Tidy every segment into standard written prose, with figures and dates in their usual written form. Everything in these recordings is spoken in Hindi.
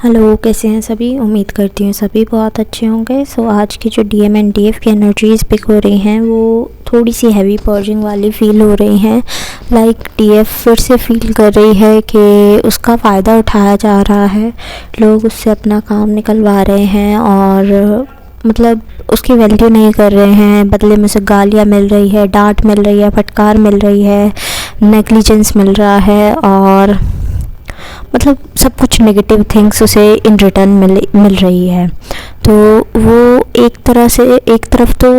हेलो, कैसे हैं सभी। उम्मीद करती हूँ सभी बहुत अच्छे होंगे। सो आज की जो डीएम एंड डीएफ की एनर्जीज पिक हो रही हैं वो थोड़ी सी हैवी पर्जिंग वाली फ़ील हो रही हैं। लाइक डीएफ फिर से फील कर रही है कि उसका फ़ायदा उठाया जा रहा है, लोग उससे अपना काम निकलवा रहे हैं और मतलब उसकी वैल्यू नहीं कर रहे हैं। बदले में उसे गालियाँ मिल रही है, डांट मिल रही है, फटकार मिल रही है, नेग्लिजेंस मिल रहा है और मतलब सब कुछ नेगेटिव थिंग्स उसे इन रिटर्न मिल रही है। तो वो एक तरफ तो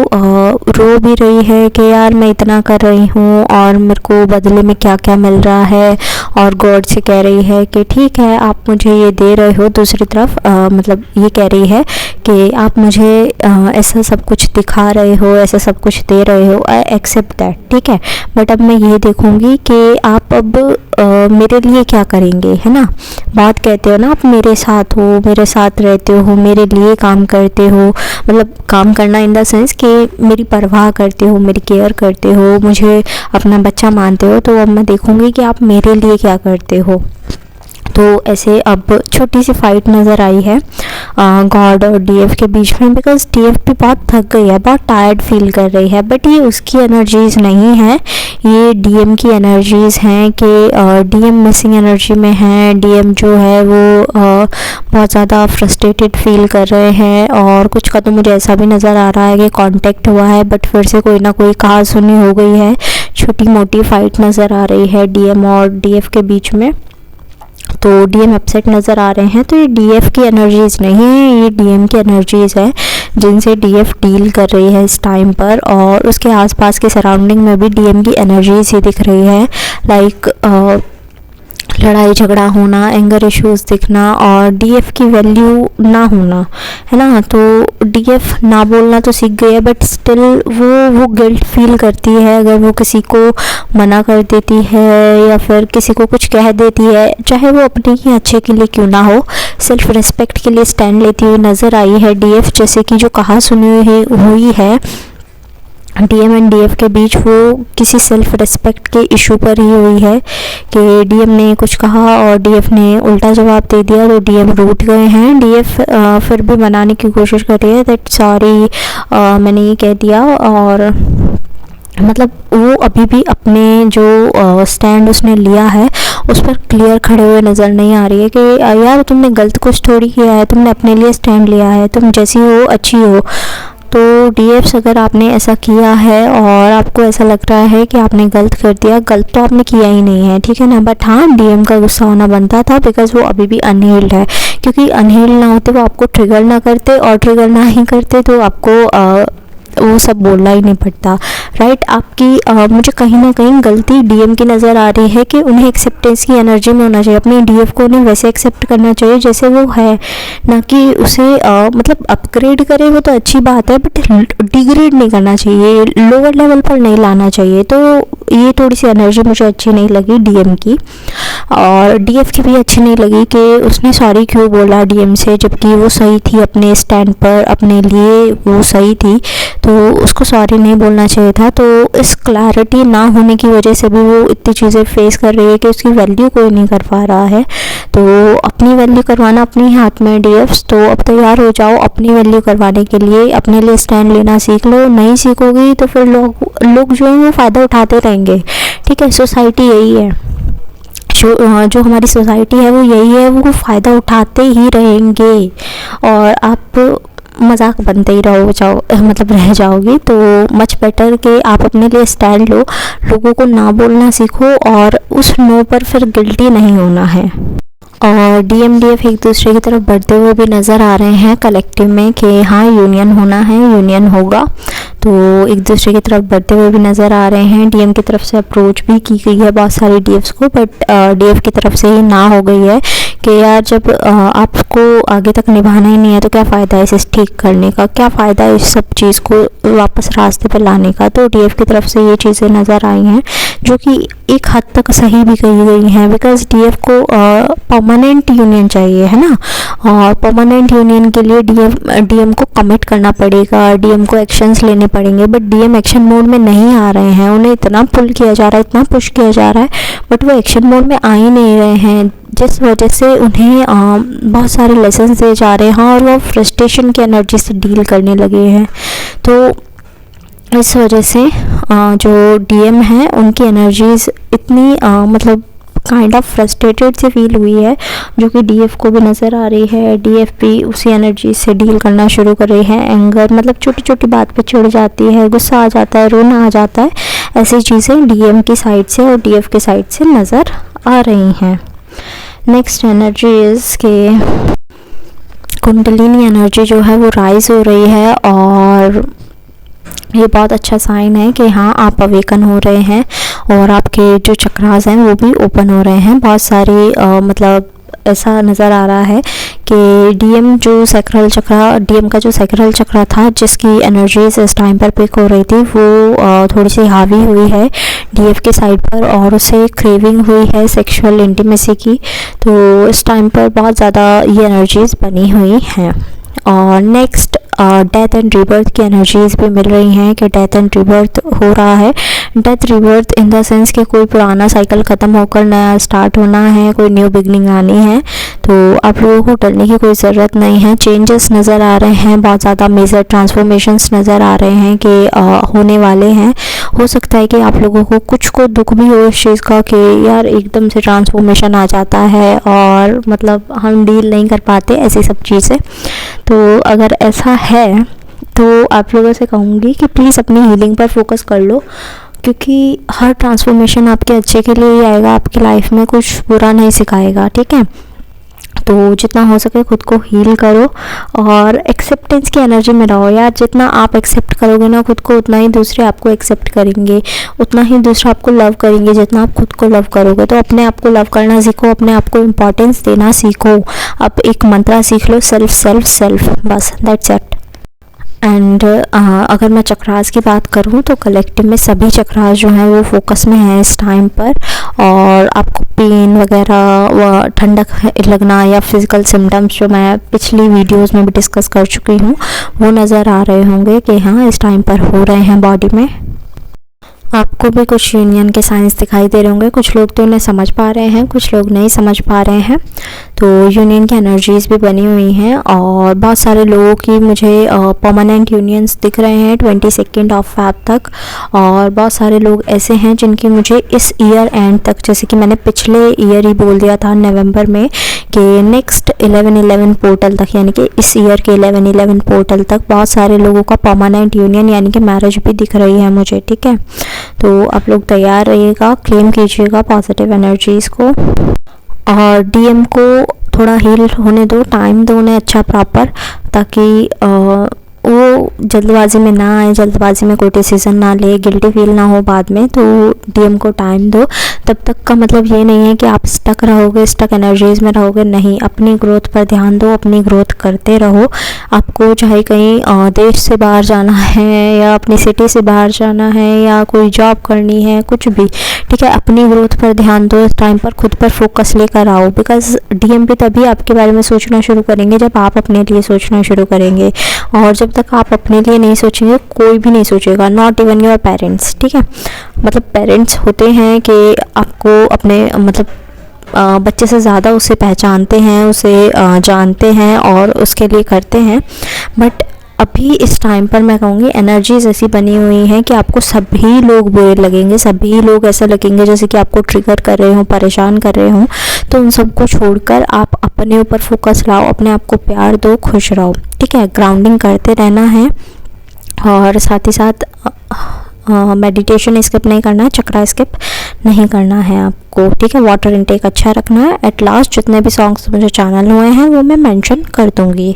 रो भी रही है कि यार मैं इतना कर रही हूँ और मेरे को बदले में क्या क्या मिल रहा है, और गॉड से कह रही है कि ठीक है आप मुझे ये दे रहे हो। दूसरी तरफ मतलब ये कह रही है कि आप मुझे ऐसा सब कुछ दिखा रहे हो, ऐसा सब कुछ दे रहे हो, आई एक्सेप्ट दैट, ठीक है। बट अब मैं ये देखूँगी कि आप अब मेरे लिए क्या करेंगे, है ना। बात कहते हो ना, आप मेरे साथ हो, मेरे साथ रहते हो, मेरे लिए काम करते हो, मतलब काम करना इन द सेंस कि मेरी परवाह करते हो, मेरी केयर करते हो, मुझे अपना बच्चा मानते हो। तो अब मैं देखूँगी कि आप मेरे लिए क्या करते हो। तो ऐसे अब छोटी सी फाइट नज़र आई है गॉड और डीएफ के बीच में, बिकॉज डीएफ भी बहुत थक गई है, बहुत टायर्ड फील कर रही है। बट ये उसकी एनर्जीज़ नहीं है, ये डीएम की एनर्जीज़ हैं कि डीएम मिसिंग एनर्जी में है। डीएम जो है वो बहुत ज़्यादा फ्रस्ट्रेटेड फील कर रहे हैं और कुछ का तो मुझे ऐसा भी नज़र आ रहा है कि कांटेक्ट हुआ है बट फिर से कोई ना कोई कहा सुनी हो गई है। छोटी मोटी फाइट नज़र आ रही है डीएम और डीएफ के बीच में। तो डीएम अपसेट नज़र आ रहे हैं। तो ये डीएफ की एनर्जीज़ नहीं है, ये डीएम की एनर्जीज़ है जिनसे डीएफ डील कर रही है इस टाइम पर। और उसके आसपास के सराउंडिंग में भी डीएम की एनर्जीज़ ही दिख रही है। लाइक लड़ाई झगड़ा होना, एंगर इश्यूज़ दिखना और डीएफ की वैल्यू ना होना, है ना। तो डीएफ ना बोलना तो सीख गई है बट स्टिल वो गिल्ट फील करती है अगर वो किसी को मना कर देती है या फिर किसी को कुछ कह देती है, चाहे वो अपने ही अच्छे के लिए क्यों ना हो। सेल्फ रिस्पेक्ट के लिए स्टैंड लेती हुई नज़र आई है डीएफ, जैसे कि जो कहा सुनी हुई है डीएम एंड डीएफ के बीच वो किसी सेल्फ रिस्पेक्ट के इशू पर ही हुई है कि डीएम ने कुछ कहा और डीएफ ने उल्टा जवाब दे दिया, तो डीएम रूठ गए हैं। डीएफ फिर भी मनाने की कोशिश कर रही है दैट सॉरी मैंने ये कह दिया, और मतलब वो अभी भी अपने जो स्टैंड उसने लिया है उस पर क्लियर खड़े हुए नज़र नहीं आ रही है कि यार तुमने गलत कुछ थोड़ी किया है, तुमने अपने लिए स्टैंड लिया है, तुम जैसी हो अच्छी हो। तो डीएफ्स अगर आपने ऐसा किया है और आपको ऐसा लग रहा है कि आपने गलत कर दिया, गलत तो आपने किया ही नहीं है, ठीक है ना। बट हाँ, डीएम का गुस्सा होना बनता था बिकॉज़ वो अभी भी अनहील्ड है। क्योंकि अनहील्ड ना होते वो आपको ट्रिगर ना करते, और ट्रिगर ना ही करते तो आपको वो सब बोलना ही नहीं पड़ता, राइट। आपकी मुझे कहीं ना कहीं गलती डीएम की नज़र आ रही है कि उन्हें एक्सेप्टेंस की एनर्जी में होना चाहिए। अपनी डीएफ को उन्हें वैसे एक्सेप्ट करना चाहिए जैसे वो है, ना कि उसे मतलब अपग्रेड करे वो तो अच्छी बात है बट डिग्रेड नहीं करना चाहिए, लोअर लेवल पर नहीं लाना चाहिए। तो ये थोड़ी सी एनर्जी मुझे अच्छी नहीं लगी डीएम की, और डीएफ की भी अच्छी नहीं लगी कि उसने सॉरी क्यों बोला डीएम से, जबकि वो सही थी अपने स्टैंड पर, अपने लिए वो सही थी, तो उसको सॉरी नहीं बोलना चाहिए था। तो इस क्लैरिटी ना होने की वजह से भी वो इतनी चीज़ें फेस कर रही है कि उसकी वैल्यू कोई नहीं कर पा रहा है। तो अपनी वैल्यू करवाना अपने हाथ में डीएफ्स, तो अब तैयार हो जाओ अपनी वैल्यू करवाने के लिए, अपने लिए स्टैंड लेना सीख लो। नहीं सीखोगी तो फिर लोग जो हैं वो फ़ायदा उठाते रहेंगे, ठीक है। सोसाइटी यही है, जो हमारी सोसाइटी है वो यही है, वो फ़ायदा उठाते ही रहेंगे और आप मजाक बनते ही रह जाओगी। तो मच बेटर कि आप अपने लिए स्टैंड लो, लोगों को ना बोलना सीखो और उस नो पर फिर गिल्टी नहीं होना है। और डीएम डीएफ एक दूसरे की तरफ बढ़ते हुए भी नज़र आ रहे हैं कलेक्टिव में कि हाँ यूनियन होना है, यूनियन होगा। तो एक दूसरे की तरफ बढ़ते हुए भी नज़र आ रहे हैं। डीएम की तरफ से अप्रोच भी की गई है बहुत सारी डीएफ्स को, बट डीएफ की तरफ से ही ना हो गई है कि यार जब आपको आगे तक निभाना ही नहीं है तो क्या फ़ायदा है इसे ठीक करने का, क्या फ़ायदा है इस सब चीज़ को वापस रास्ते पर लाने का। तो डीएफ की तरफ से ये चीज़ें नज़र आई हैं जो कि एक हद तक सही भी कही गई हैं, बिकॉज डीएफ को परमानेंट यूनियन चाहिए, है ना। और परमानेंट यूनियन के लिए डीएम को कमिट करना पड़ेगा, डीएम को एक्शंस लेने पड़ेंगे। बट डीएम एक्शन मोड में नहीं आ रहे हैं, उन्हें इतना पुल किया जा रहा है, इतना पुश किया जा रहा है, बट वो एक्शन मोड में आ ही नहीं रहे हैं। जिस वजह से उन्हें बहुत सारे लेसन दिए जा रहे हैं और वो फ्रस्ट्रेशन की एनर्जी से डील करने लगे हैं। तो इस वजह से जो डीएम है उनकी एनर्जीज़ इतनी मतलब काइंड ऑफ फ्रस्ट्रेटेड से फील हुई है, जो कि डीएफ को भी नज़र आ रही है। डीएफ भी उसी एनर्जी से डील करना शुरू कर रही है। एंगर मतलब छोटी छोटी बात पे चिढ़ जाती है, गुस्सा आ जाता है, रोना आ जाता है। ऐसी चीज़ें डीएम की साइड से और डीएफ की साइड से नज़र आ रही हैं। नेक्स्ट एनर्जी इज़ के कुंडलिनी एनर्जी जो है वो राइज हो रही है, और ये बहुत अच्छा साइन है कि हाँ आप अवेकन हो रहे हैं और आपके जो चक्रास हैं वो भी ओपन हो रहे हैं। बहुत सारी मतलब ऐसा नज़र आ रहा है कि डीएम का जो सैक्रल चक्र था, जिसकी एनर्जीज इस टाइम पर पिक हो रही थी, वो थोड़ी सी हावी हुई है डीएफ के साइड पर, और उसे क्रेविंग हुई है सेक्सुअल इंटीमेसी की। तो इस टाइम पर बहुत ज़्यादा ये एनर्जीज बनी हुई हैं। और नेक्स्ट डेथ एंड रिबर्थ की एनर्जीज़ भी मिल रही हैं कि डेथ एंड रिबर्थ हो रहा है। Death rebirth in the sense कि कोई पुराना साइकिल ख़त्म होकर नया स्टार्ट होना है, कोई न्यू बिगनिंग आनी है। तो आप लोगों को डरने की कोई ज़रूरत नहीं है। चेंजेस नज़र आ रहे हैं, बहुत ज़्यादा मेजर ट्रांसफॉर्मेशंस नज़र आ रहे हैं कि होने वाले हैं। हो सकता है कि आप लोगों को कुछ को दुख भी हो इस चीज़ का कि यार एकदम से ट्रांसफॉर्मेशन आ जाता है और मतलब हम डील नहीं कर पाते ऐसी सब चीज़ें। तो अगर ऐसा है तो आप लोगों से कहूँगी कि प्लीज़ अपनी हीलिंग पर फोकस कर लो, क्योंकि हर ट्रांसफॉर्मेशन आपके अच्छे के लिए ही आएगा, आपकी लाइफ में कुछ बुरा नहीं सिखाएगा, ठीक है। तो जितना हो सके खुद को हील करो और एक्सेप्टेंस की एनर्जी में रहो यार। जितना आप एक्सेप्ट करोगे ना खुद को, उतना ही दूसरे आपको एक्सेप्ट करेंगे, उतना ही दूसरा आपको लव करेंगे जितना आप खुद को लव करोगे। तो अपने आप को लव करना सीखो, अपने आप को इम्पोर्टेंस देना सीखो। अब एक मंत्रा सीख लो, सेल्फ सेल्फ सेल्फ, बस दैट्स इट। एंड अगर मैं चक्रास की बात करूँ तो कलेक्टिव में सभी चक्रास जो हैं वो फोकस में हैं इस टाइम पर, और आपको पेन वगैरह, ठंडक लगना या फिज़िकल सिम्टम्स जो मैं पिछली वीडियोस में भी डिस्कस कर चुकी हूँ वो नज़र आ रहे होंगे कि हाँ इस टाइम पर हो रहे हैं बॉडी में। आपको भी कुछ यूनियन के साइंस दिखाई दे रहे होंगे। कुछ लोग तो उन्हें समझ पा रहे हैं, कुछ लोग नहीं समझ पा रहे हैं। तो यूनियन की एनर्जीज़ भी बनी हुई हैं और बहुत सारे लोगों की मुझे परमानेंट यूनियंस दिख रहे हैं 22 फ़रवरी तक। और बहुत सारे लोग ऐसे हैं जिनकी मुझे इस ईयर एंड तक, जैसे कि मैंने पिछले ईयर ही बोल दिया था नवंबर में कि नेक्स्ट 11/11 पोर्टल तक, यानी कि इस ईयर के 11/11 पोर्टल तक बहुत सारे लोगों का परमानेंट यूनियन यानी कि मैरिज भी दिख रही है मुझे, ठीक है। तो आप लोग तैयार रहिएगा, क्लेम कीजिएगा पॉजिटिव एनर्जीज़ को, और डीएम को थोड़ा हील होने दो, टाइम दो उन्हें अच्छा प्रॉपर, ताकि वो जल्दबाजी में ना आए, जल्दबाजी में कोई डिसीज़न ना ले, गिल्टी फील ना हो बाद में। तो डीएम को टाइम दो। तब तक का मतलब ये नहीं है कि आप स्टक रहोगे, स्टक एनर्जीज़ में रहोगे, नहीं। अपनी ग्रोथ पर ध्यान दो, अपनी ग्रोथ करते रहो। आपको चाहे कहीं देश से बाहर जाना है या अपनी सिटी से बाहर जाना है या कोई जॉब करनी है, कुछ भी, ठीक है। अपनी ग्रोथ पर ध्यान दो, इस टाइम पर खुद पर फोकस लेकर आओ, बिकॉज डीएम भी तभी आपके बारे में सोचना शुरू करेंगे जब आप अपने लिए सोचना शुरू करेंगे। और जब तक आप अपने लिए नहीं सोचेंगे कोई भी नहीं सोचेगा, नॉट इवन योर पेरेंट्स, ठीक है। मतलब पेरेंट्स होते हैं कि आपको अपने मतलब बच्चे से ज़्यादा उसे पहचानते हैं, उसे जानते हैं और उसके लिए करते हैं। बट अभी इस टाइम पर मैं कहूँगी एनर्जीज ऐसी बनी हुई हैं कि आपको सभी लोग बुरे लगेंगे, सभी लोग ऐसा लगेंगे जैसे कि आपको ट्रिगर कर रहे हों, परेशान कर रहे हों। तो उन सबको छोड़कर आप अपने ऊपर फोकस लाओ, अपने आप को प्यार दो, खुश रहो, ठीक है। ग्राउंडिंग करते रहना है और साथ ही साथ मेडिटेशन स्किप नहीं करना है, चक्रा स्किप नहीं करना है आपको, ठीक है। वाटर इनटेक अच्छा रखना है। एट लास्ट जितने भी सॉन्ग्स मुझे चैनल हुए हैं वो मैं मेंशन कर दूँगी।